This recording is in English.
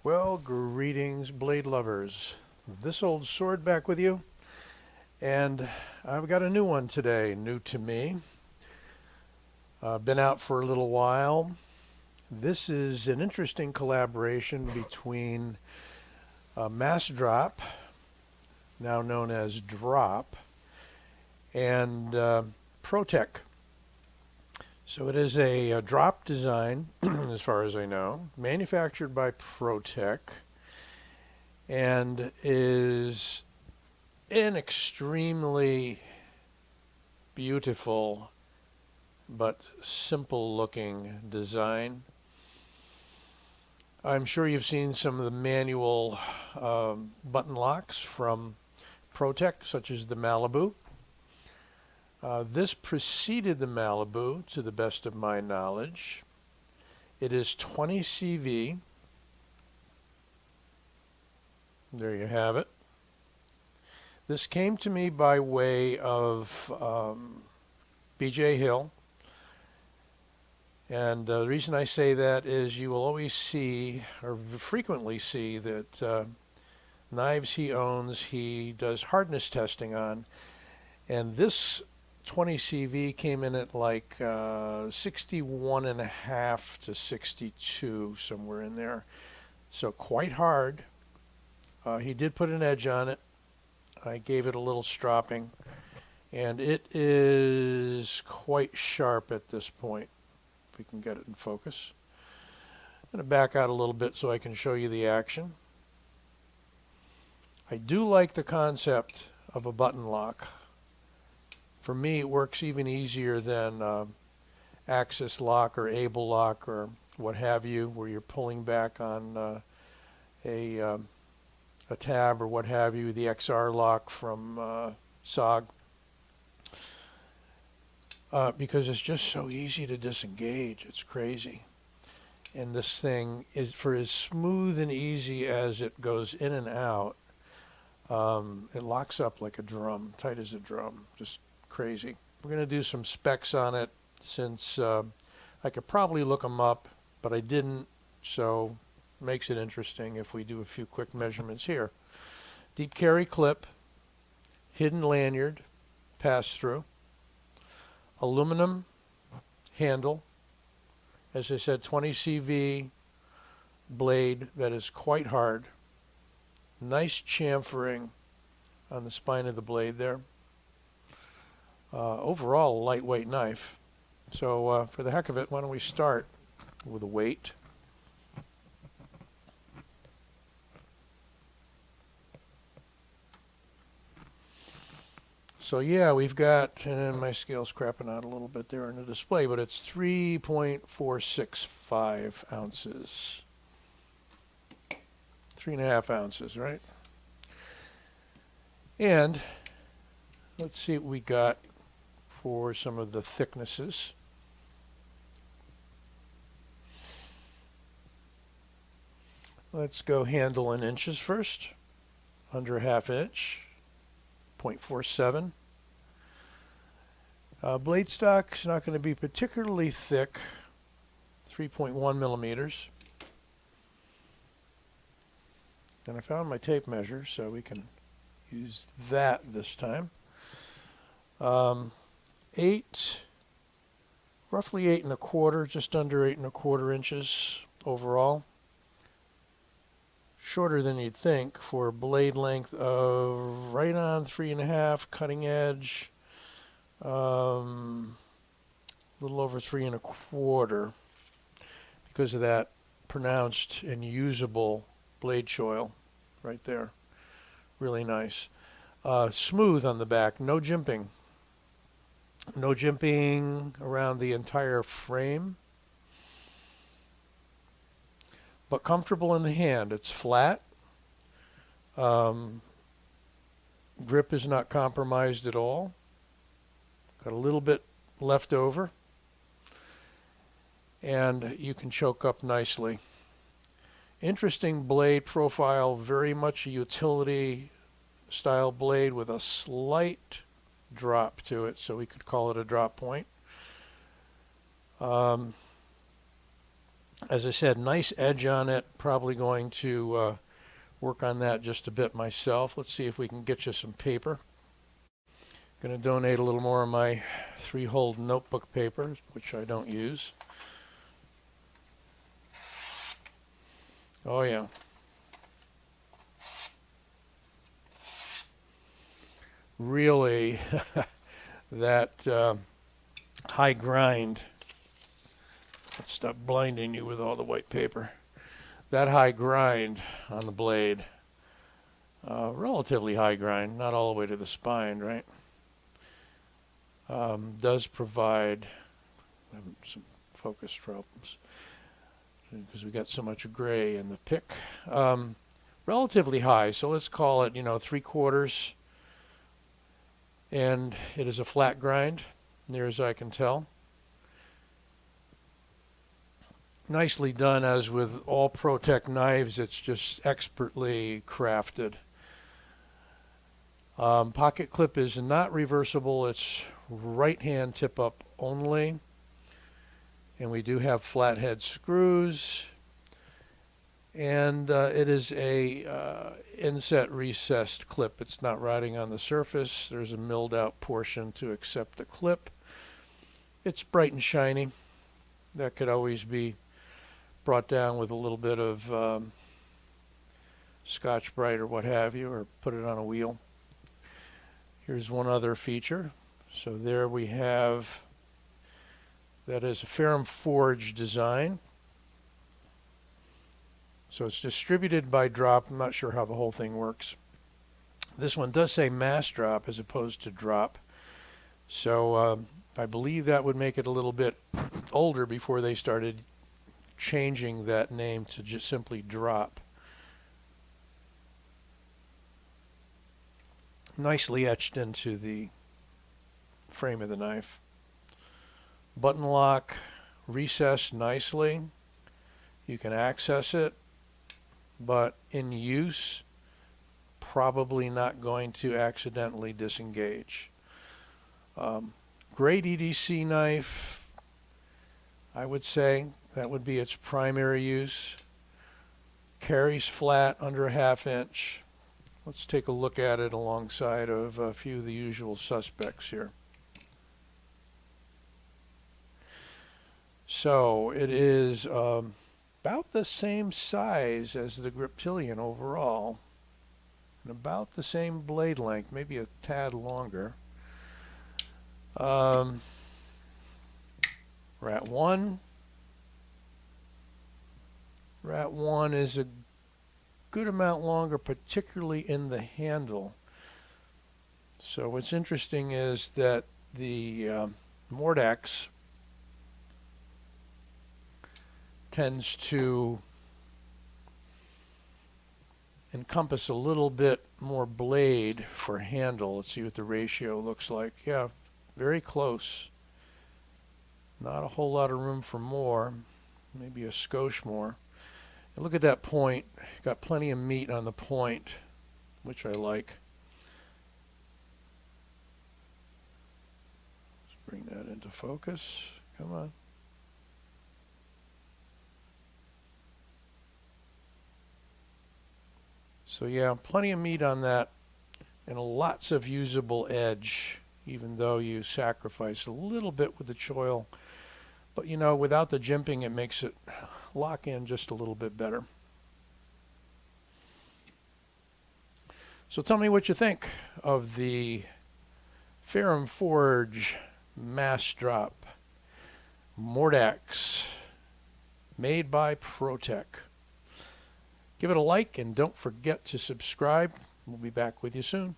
Well, greetings, blade lovers. This old sword back with you, and I've got a new one today, new to me. Been out for a little while. This is an interesting collaboration between Mass Drop, now known as Drop, and Protech. So it is a drop design, as far as I know, manufactured by Protech, and is an extremely beautiful but simple looking design. I'm sure you've seen some of the manual button locks from Protech, such as the Malibu. This preceded the Malibu, to the best of my knowledge. It is 20 CV. There you have it. This came to me by way of BJ Hill. And the reason I say that is you will always see, or frequently see, that knives he owns, he does hardness testing on. And this 20 CV came in at like 61.5 to 62, somewhere in there. So quite hard. He did put an edge on it. I gave it a little stropping, and it is quite sharp at this point. If we can get it in focus. I'm going to back out a little bit so I can show you the action. I do like the concept of a button lock. For me, it works even easier than Axis lock or Able lock or what have you, where you're pulling back on a tab or what have you, the XR lock from SOG, because it's just so easy to disengage. It's crazy. And this thing is, for as smooth and easy as it goes in and out, it locks up like a drum, tight as a drum, just crazy. We're going to do some specs on it, since I could probably look them up, but I didn't, so makes it interesting if we do a few quick measurements here. Deep carry clip, hidden lanyard, pass through, aluminum handle, as I said, 20 CV blade that is quite hard, nice chamfering on the spine of the blade there. Overall, a lightweight knife. So for the heck of it, why don't we start with a weight. So yeah, we've got, and my scale's crapping out a little bit there in the display, but it's 3.465 ounces. 3.5 ounces, right? And let's see what we got for some of the thicknesses. Let's go handle in inches first. Under a ½ inch, 0.47. Blade stock's not going to be particularly thick, 3.1 millimeters. And I found my tape measure, so we can use that this time. 8, roughly 8.25, just under 8.25 inches overall. Shorter than you'd think for a blade length of right on 3.5, cutting edge, a little over 3.25, because of that pronounced and usable blade choil right there. Really nice. Smooth on the back, no jimping. No jimping around the entire frame, but comfortable in the hand. It's flat. Grip is not compromised at all. Got a little bit left over, and you can choke up nicely. Interesting blade profile, very much a utility style blade with a slight drop to it, so we could call it a drop point. As I said, nice edge on it. Probably going to work on that just a bit myself. Let's see if we can get you some paper. Going to donate a little more of my 3-hole notebook paper, which I don't use. Oh yeah. Really, that high grind. Let's stop blinding you with all the white paper. That high grind on the blade, relatively high grind, not all the way to the spine, right? Does provide some focus problems because we got so much gray in the pick. Relatively high, so let's call it, 3/4. And it is a flat grind, near as I can tell. Nicely done, as with all Protech knives, it's just expertly crafted. Pocket clip is not reversible, it's right hand tip up only. And we do have flathead screws. And it is a inset recessed clip. It's not riding on the surface. There's a milled out portion to accept the clip. It's bright and shiny. That could always be brought down with a little bit of Scotch-Brite or what have you, or put it on a wheel. Here's one other feature. So there we have, that is a Ferrum Forge design. So it's distributed by drop. I'm not sure how the whole thing works. This one does say mass drop as opposed to drop. So I believe that would make it a little bit older before they started changing that name to just simply drop. Nicely etched into the frame of the knife. Button lock recessed nicely. You can access it, but in use, probably not going to accidentally disengage. Great EDC knife, I would say. That would be its primary use. Carries flat under a 1/2 inch. Let's take a look at it alongside of a few of the usual suspects here. So it is about the same size as the Griptilian overall, and about the same blade length, maybe a tad longer. Rat 1 is a good amount longer, particularly in the handle. So what's interesting is that the Mordax tends to encompass a little bit more blade for handle. Let's see what the ratio looks like. Yeah, very close. Not a whole lot of room for more, maybe a skosh more. And look at that point. Got plenty of meat on the point, which I like. Let's bring that into focus. Come on. So yeah, plenty of meat on that, and lots of usable edge, even though you sacrifice a little bit with the choil. But without the jimping, it makes it lock in just a little bit better. So tell me what you think of the Ferrum Forge Mass Drop Mordax, made by Protech. Give it a like and don't forget to subscribe. We'll be back with you soon.